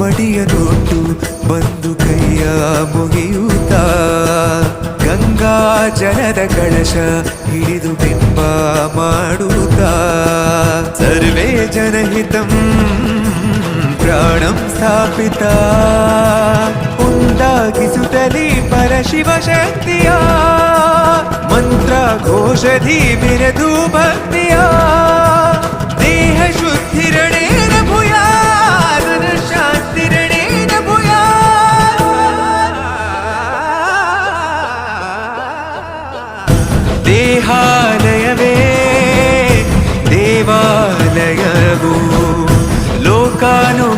ಮಡಿಯನೊಟ್ಟು ಬಂದು ಕೈಯ ಮುಗಿಯುತ್ತಾ ಗಂಗಾ ಜಲದ ಕಳಶ ಹಿಡಿದು ಬಿಂಬ ಮಾಡುತ್ತಾ ಸರ್ವೇ ಜನಹಿತಂ ಪ್ರಾಣಂ ಸ್ಥಾಪಿತ ಉಂಟಾಗಿಸುತ್ತಲೇ ಪರಶಿವ ಶಕ್ತಿಯ ಮಂತ್ರ ಘೋಷಧಿ ಬಿರದು ಭಕ್ತಿಯ ದೇಹ ಶುದ್ಧಿರಣೇನ ಭೂಯಾತ್ ಶಾಂತಿರಣೇನ ಭೂಯಾತ್ ದೇಹಾಲಯವೇ ದೇವಾಲಯವು ಲೋಕಾನು